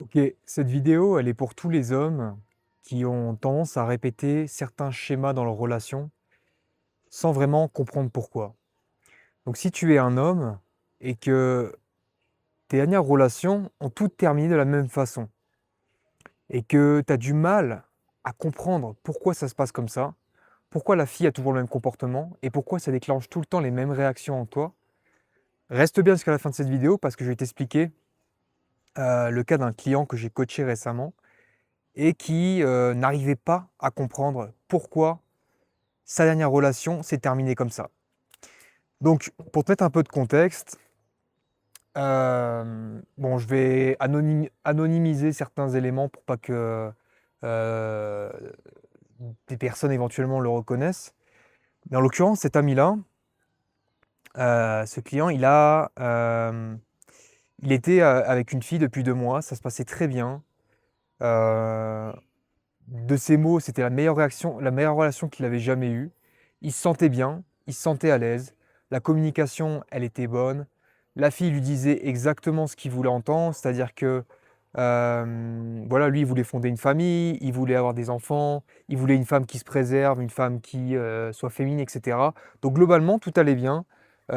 Ok, cette vidéo, elle est pour tous les hommes qui ont tendance à répéter certains schémas dans leur relation sans vraiment comprendre pourquoi. Donc si tu es un homme et que tes dernières relations ont toutes terminé de la même façon et que tu as du mal à comprendre pourquoi ça se passe comme ça, pourquoi la fille a toujours le même comportement et pourquoi ça déclenche tout le temps les mêmes réactions en toi, reste bien jusqu'à la fin de cette vidéo parce que je vais t'expliquer le cas d'un client que j'ai coaché récemment et qui n'arrivait pas à comprendre pourquoi sa dernière relation s'est terminée comme ça. Donc, pour te mettre un peu de contexte, bon, je vais anonymiser certains éléments pour pas que euh, des personnes éventuellement le reconnaissent. Mais en l'occurrence, cet ami-là, ce client, il était avec une fille depuis 2 mois, ça se passait très bien. Euh, de ses mots, c'était la meilleure réaction, la meilleure relation qu'il avait jamais eue. Il se sentait bien, il se sentait à l'aise. La communication, elle était bonne. La fille lui disait exactement ce qu'il voulait entendre, c'est-à-dire que voilà, lui, il voulait fonder une famille, il voulait avoir des enfants, il voulait une femme qui se préserve, une femme qui soit féminine, etc. Donc globalement, tout allait bien.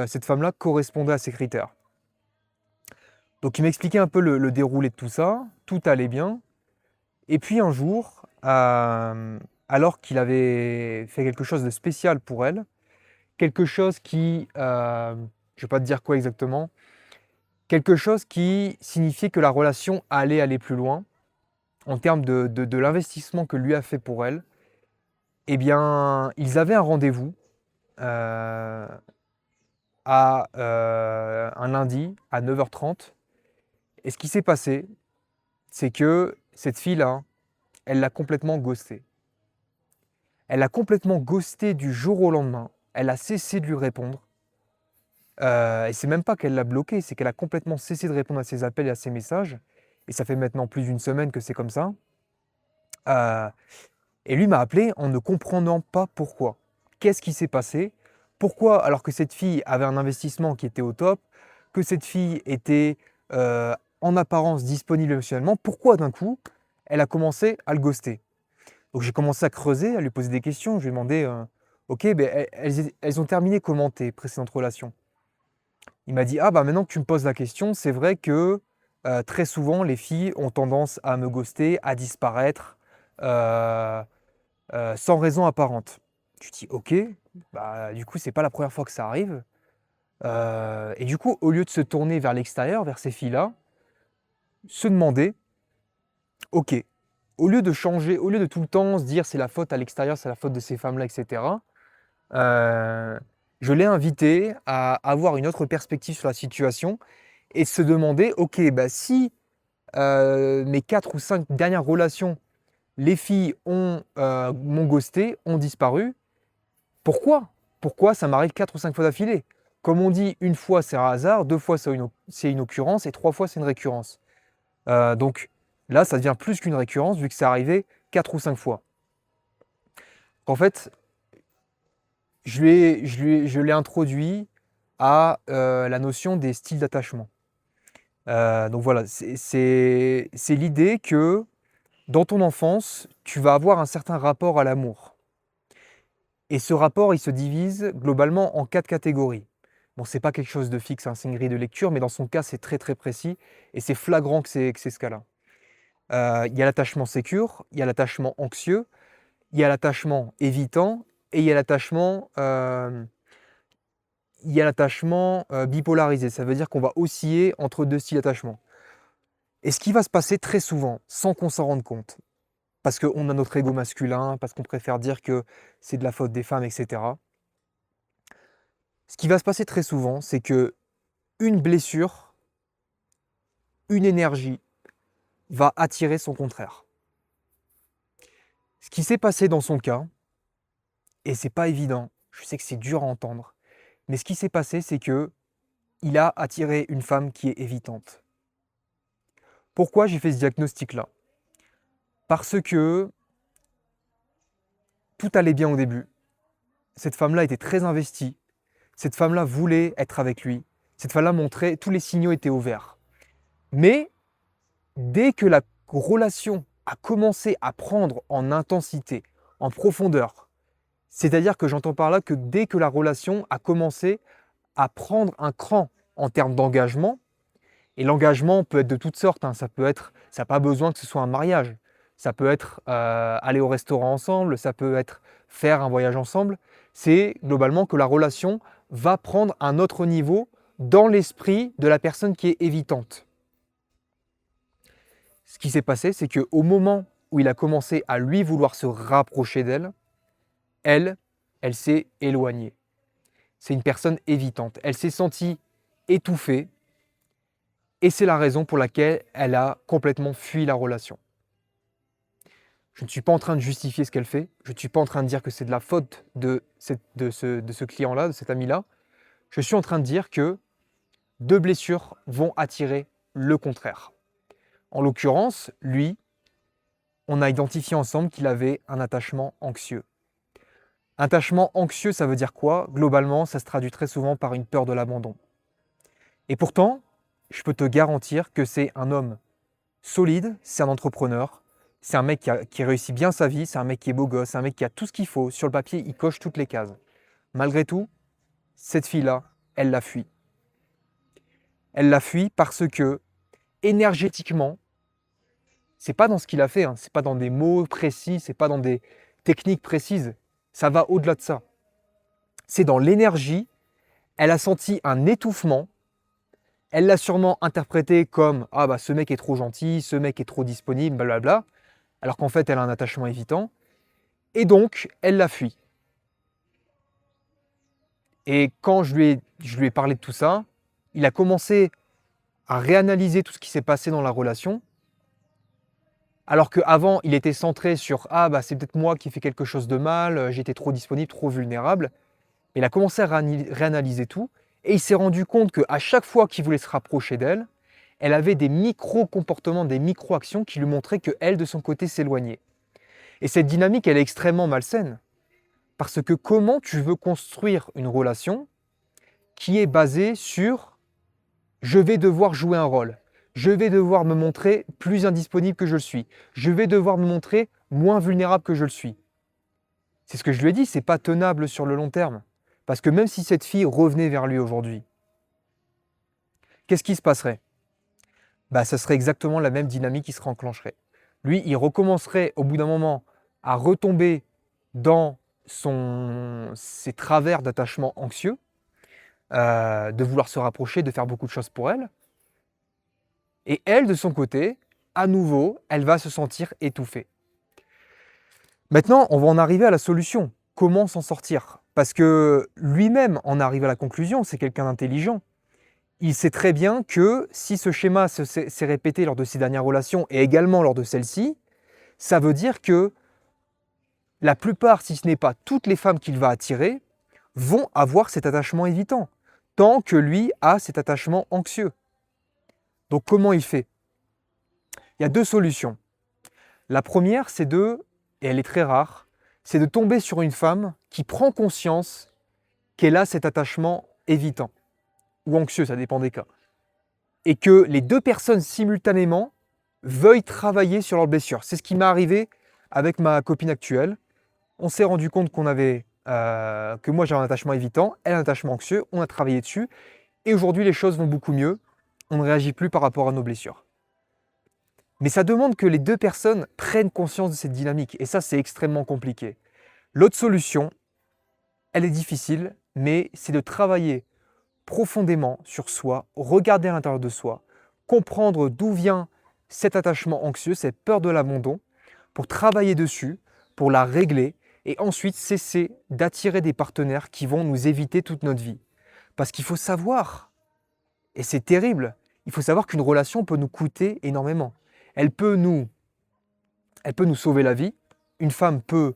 Cette femme-là correspondait à ses critères. Donc il m'expliquait un peu le déroulé de tout ça, tout allait bien. Et puis un jour, alors qu'il avait fait quelque chose de spécial pour elle, quelque chose qui, je ne vais pas te dire quoi exactement, quelque chose qui signifiait que la relation allait aller plus loin en termes de l'investissement que lui a fait pour elle, eh bien, ils avaient un rendez-vous euh, à un lundi à 9h30. Et ce qui s'est passé, c'est que cette fille-là, elle l'a complètement ghosté. Elle a complètement ghosté du jour au lendemain. Elle a cessé de lui répondre. Et c'est même pas qu'elle l'a bloqué, c'est qu'elle a complètement cessé de répondre à ses appels et à ses messages. Et ça fait maintenant plus d'une semaine que c'est comme ça. Euh, et lui m'a appelé en ne comprenant pas pourquoi. Qu'est-ce qui s'est passé? Pourquoi, alors que cette fille avait un investissement qui était au top, que cette fille était euh, en apparence disponible émotionnellement, pourquoi d'un coup elle a commencé à le ghoster? Donc j'ai commencé à creuser, à lui poser des questions. Je lui ai demandé, ok, ben, elles ont terminé comment tes précédentes relations? Il m'a dit, ah bah maintenant que tu me poses la question, c'est vrai que très souvent les filles ont tendance à me ghoster, à disparaître euh, sans raison apparente. Tu dis, ok, bah du coup c'est pas la première fois que ça arrive. Et du coup, au lieu de se tourner vers l'extérieur, vers ces filles-là, se demander, ok, au lieu de changer, au lieu de tout le temps se dire c'est la faute à l'extérieur, c'est la faute de ces femmes-là, etc., euh, je l'ai invité à avoir une autre perspective sur la situation et se demander, ok, bah si mes 4 ou 5 dernières relations, les filles m'ont ghosté, ont disparu, pourquoi? Pourquoi ça m'arrive 4 ou 5 fois d'affilée? Comme on dit, une fois c'est un hasard, 2 fois c'est une occurrence et 3 fois c'est une récurrence. Donc là, ça devient plus qu'une récurrence vu que c'est arrivé 4 ou 5 fois. En fait, je l'ai introduit à la notion des styles d'attachement. Donc voilà, c'est l'idée que dans ton enfance, tu vas avoir un certain rapport à l'amour. Et ce rapport, il se divise globalement en 4 catégories. Bon, c'est pas quelque chose de fixe, hein, c'est une grille de lecture, mais dans son cas, c'est très très précis et c'est flagrant que c'est ce cas-là. Il y a l'attachement sécure, il y a l'attachement anxieux, il y a l'attachement évitant et il y a l'attachement bipolarisé. Ça veut dire qu'on va osciller entre 2 styles d'attachement. Et ce qui va se passer très souvent, sans qu'on s'en rende compte, parce qu'on a notre ego masculin, parce qu'on préfère dire que c'est de la faute des femmes, etc. Ce qui va se passer très souvent, c'est que une blessure, une énergie, va attirer son contraire. Ce qui s'est passé dans son cas, et c'est pas évident, je sais que c'est dur à entendre, mais ce qui s'est passé, c'est que il a attiré une femme qui est évitante. Pourquoi j'ai fait ce diagnostic-là? Parce que tout allait bien au début. Cette femme-là était très investie. Cette femme-là voulait être avec lui. Cette femme-là montrait, tous les signaux étaient au vert. Mais dès que la relation a commencé à prendre en intensité, en profondeur, c'est-à-dire que j'entends par là que dès que la relation a commencé à prendre un cran en termes d'engagement, et l'engagement peut être de toutes sortes, hein, ça n'a pas besoin que ce soit un mariage, ça peut être aller au restaurant ensemble, ça peut être faire un voyage ensemble, c'est globalement que la relation va prendre un autre niveau dans l'esprit de la personne qui est évitante. Ce qui s'est passé, c'est qu'au moment où il a commencé à lui vouloir se rapprocher d'elle, elle, elle s'est éloignée. C'est une personne évitante. Elle s'est sentie étouffée et c'est la raison pour laquelle elle a complètement fui la relation. Je ne suis pas en train de justifier ce qu'elle fait. Je ne suis pas en train de dire que c'est de la faute de ce client-là, de cet ami-là. Je suis en train de dire que deux blessures vont attirer le contraire. En l'occurrence, lui, on a identifié ensemble qu'il avait un attachement anxieux. Attachement anxieux, ça veut dire quoi? Globalement, ça se traduit très souvent par une peur de l'abandon. Et pourtant, je peux te garantir que c'est un homme solide, c'est un entrepreneur, c'est un mec qui réussit bien sa vie, c'est un mec qui est beau gosse, c'est un mec qui a tout ce qu'il faut. Sur le papier, il coche toutes les cases. Malgré tout, cette fille-là, elle l'a fui. Elle l'a fui parce que, énergétiquement, c'est pas dans ce qu'il a fait, hein, c'est pas dans des mots précis, c'est pas dans des techniques précises. Ça va au-delà de ça. C'est dans l'énergie. Elle a senti un étouffement. Elle l'a sûrement interprété comme « Ah bah ce mec est trop gentil, ce mec est trop disponible, blablabla », alors qu'en fait elle a un attachement évitant. Et donc, elle l'a fui. Et quand je lui ai parlé de tout ça, il a commencé à réanalyser tout ce qui s'est passé dans la relation. Alors qu'avant, il était centré sur « Ah bah c'est peut-être moi qui ai fait quelque chose de mal, j'étais trop disponible, trop vulnérable ». Il a commencé à réanalyser tout et il s'est rendu compte qu'à chaque fois qu'il voulait se rapprocher d'elle, elle avait des micro-comportements, des micro-actions qui lui montraient qu'elle, de son côté, s'éloignait. Et cette dynamique, elle est extrêmement malsaine. Parce que comment tu veux construire une relation qui est basée sur « je vais devoir jouer un rôle, je vais devoir me montrer plus indisponible que je le suis, je vais devoir me montrer moins vulnérable que je le suis ». C'est ce que je lui ai dit, c'est pas tenable sur le long terme. Parce que même si cette fille revenait vers lui aujourd'hui, qu'est-ce qui se passerait? Bah, ça serait exactement la même dynamique qui se enclencherait. Lui, il recommencerait au bout d'un moment à retomber dans ses travers d'attachement anxieux, de vouloir se rapprocher, de faire beaucoup de choses pour elle. Et elle, de son côté, à nouveau, elle va se sentir étouffée. Maintenant, on va en arriver à la solution. Comment s'en sortir? Parce que lui-même en arrive à la conclusion, c'est quelqu'un d'intelligent. Il sait très bien que si ce schéma s'est répété lors de ses dernières relations et également lors de celle-ci, ça veut dire que la plupart, si ce n'est pas toutes les femmes qu'il va attirer, vont avoir cet attachement évitant, tant que lui a cet attachement anxieux. Donc comment il fait? Il y a deux solutions. La première, c'est et elle est très rare, c'est de tomber sur une femme qui prend conscience qu'elle a cet attachement évitant, ou anxieux, ça dépend des cas. Et que les deux personnes simultanément veuillent travailler sur leur blessure. C'est ce qui m'est arrivé avec ma copine actuelle. On s'est rendu compte que moi j'avais un attachement évitant, elle un attachement anxieux, on a travaillé dessus, et aujourd'hui les choses vont beaucoup mieux, on ne réagit plus par rapport à nos blessures. Mais ça demande que les deux personnes prennent conscience de cette dynamique, et ça c'est extrêmement compliqué. L'autre solution, elle est difficile, mais c'est de travailler profondément sur soi, regarder à l'intérieur de soi, comprendre d'où vient cet attachement anxieux, cette peur de l'abandon, pour travailler dessus, pour la régler, et ensuite cesser d'attirer des partenaires qui vont nous éviter toute notre vie. Parce qu'il faut savoir, et c'est terrible, il faut savoir qu'une relation peut nous coûter énormément. Elle peut nous sauver la vie. Une femme peut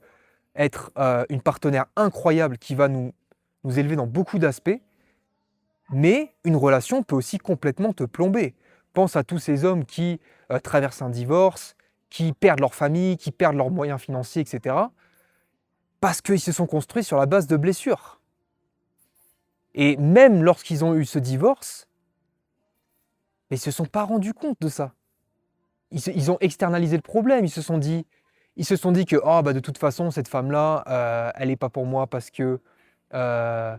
être une partenaire incroyable qui va nous élever dans beaucoup d'aspects. Mais une relation peut aussi complètement te plomber. Pense à tous ces hommes qui traversent un divorce, qui perdent leur famille, qui perdent leurs moyens financiers, etc. Parce qu'ils se sont construits sur la base de blessures. Et même lorsqu'ils ont eu ce divorce, ils ne se sont pas rendus compte de ça. ils ont externalisé le problème. Ils se sont dit que oh, bah, de toute façon, cette femme-là, elle n'est pas pour moi parce que euh,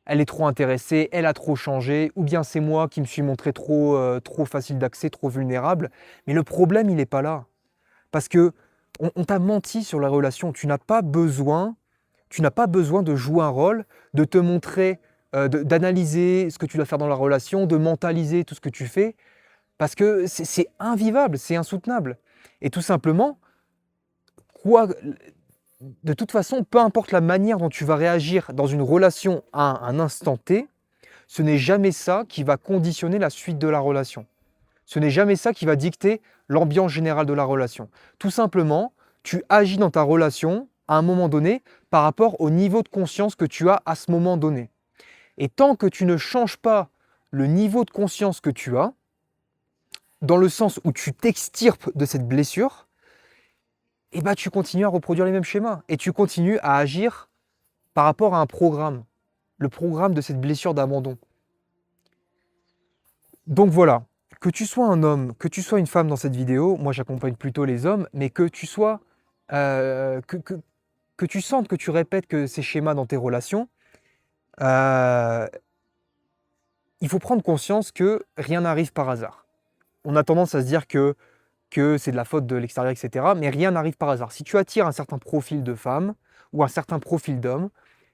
elle est trop intéressée, elle a trop changé, ou bien c'est moi qui me suis montré trop facile d'accès, trop vulnérable. Mais le problème, il n'est pas là. Parce que on t'a menti sur la relation. Tu n'as pas besoin de jouer un rôle, de te montrer, d'analyser ce que tu dois faire dans la relation, de mentaliser tout ce que tu fais, parce que c'est invivable, c'est insoutenable. Et tout simplement, quoi, de toute façon, peu importe la manière dont tu vas réagir dans une relation à un instant T, ce n'est jamais ça qui va conditionner la suite de la relation. Ce n'est jamais ça qui va dicter l'ambiance générale de la relation. Tout simplement, tu agis dans ta relation à un moment donné par rapport au niveau de conscience que tu as à ce moment donné. Et tant que tu ne changes pas le niveau de conscience que tu as, dans le sens où tu t'extirpes de cette blessure, eh ben, tu continues à reproduire les mêmes schémas et tu continues à agir par rapport à un programme, le programme de cette blessure d'abandon. Donc voilà, que tu sois un homme, que tu sois une femme dans cette vidéo, moi j'accompagne plutôt les hommes, mais que tu sois, que tu sentes que tu répètes que ces schémas dans tes relations, euh, il faut prendre conscience que rien n'arrive par hasard. On a tendance à se dire que c'est de la faute de l'extérieur, etc. Mais rien n'arrive par hasard. Si tu attires un certain profil de femme ou un certain profil d'homme,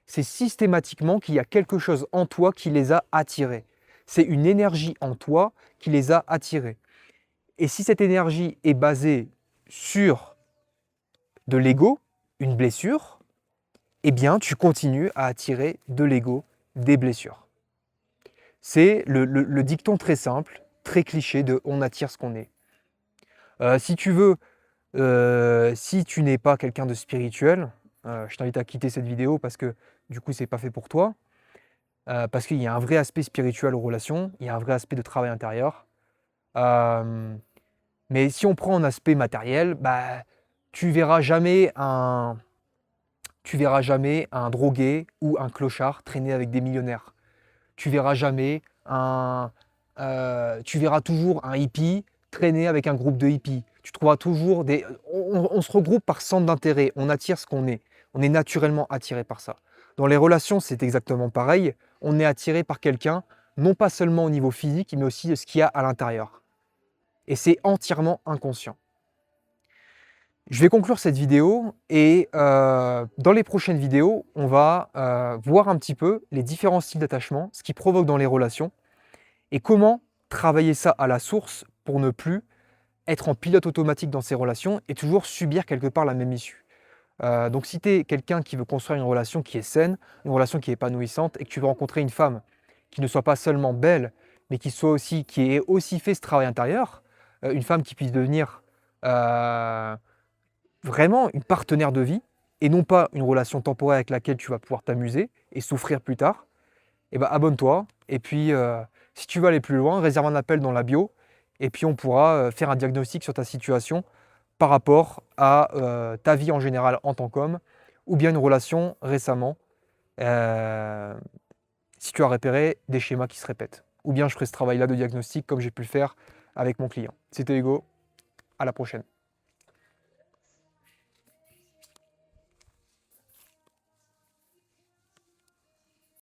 c'est systématiquement qu'il y a quelque chose en toi qui les a attirés. C'est une énergie en toi qui les a attirés. Et si cette énergie est basée sur de l'ego, une blessure, eh bien tu continues à attirer de l'ego, des blessures. C'est le dicton très simple, très cliché de on attire ce qu'on est. Si tu veux, si tu n'es pas quelqu'un de spirituel, je t'invite à quitter cette vidéo parce que du coup c'est pas fait pour toi. Parce qu'il y a un vrai aspect spirituel aux relations, il y a un vrai aspect de travail intérieur. Euh, mais si on prend un aspect matériel, bah, tu verras jamais un, tu verras jamais un drogué ou un clochard traîner avec des millionnaires. Tu verras jamais tu verras toujours un hippie traîner avec un groupe de hippies. Tu trouveras toujours on se regroupe par centre d'intérêt, on attire ce qu'on est. On est naturellement attiré par ça. Dans les relations, c'est exactement pareil. On est attiré par quelqu'un, non pas seulement au niveau physique, mais aussi de ce qu'il y a à l'intérieur. Et c'est entièrement inconscient. Je vais conclure cette vidéo et dans les prochaines vidéos, on va voir un petit peu les différents styles d'attachement, ce qui provoque dans les relations et comment travailler ça à la source pour ne plus être en pilote automatique dans ces relations et toujours subir quelque part la même issue. Donc si tu es quelqu'un qui veut construire une relation qui est saine, une relation qui est épanouissante et que tu veux rencontrer une femme qui ne soit pas seulement belle, mais qui ait aussi fait ce travail intérieur, une femme qui puisse devenir vraiment une partenaire de vie et non pas une relation temporaire avec laquelle tu vas pouvoir t'amuser et souffrir plus tard, eh ben, abonne-toi. Et puis, si tu veux aller plus loin, réserve un appel dans la bio et puis on pourra faire un diagnostic sur ta situation par rapport à ta vie en général en tant qu'homme ou bien une relation récemment, euh, si tu as repéré des schémas qui se répètent. Ou bien je ferai ce travail-là de diagnostic comme j'ai pu le faire avec mon client. C'était Hugo, à la prochaine.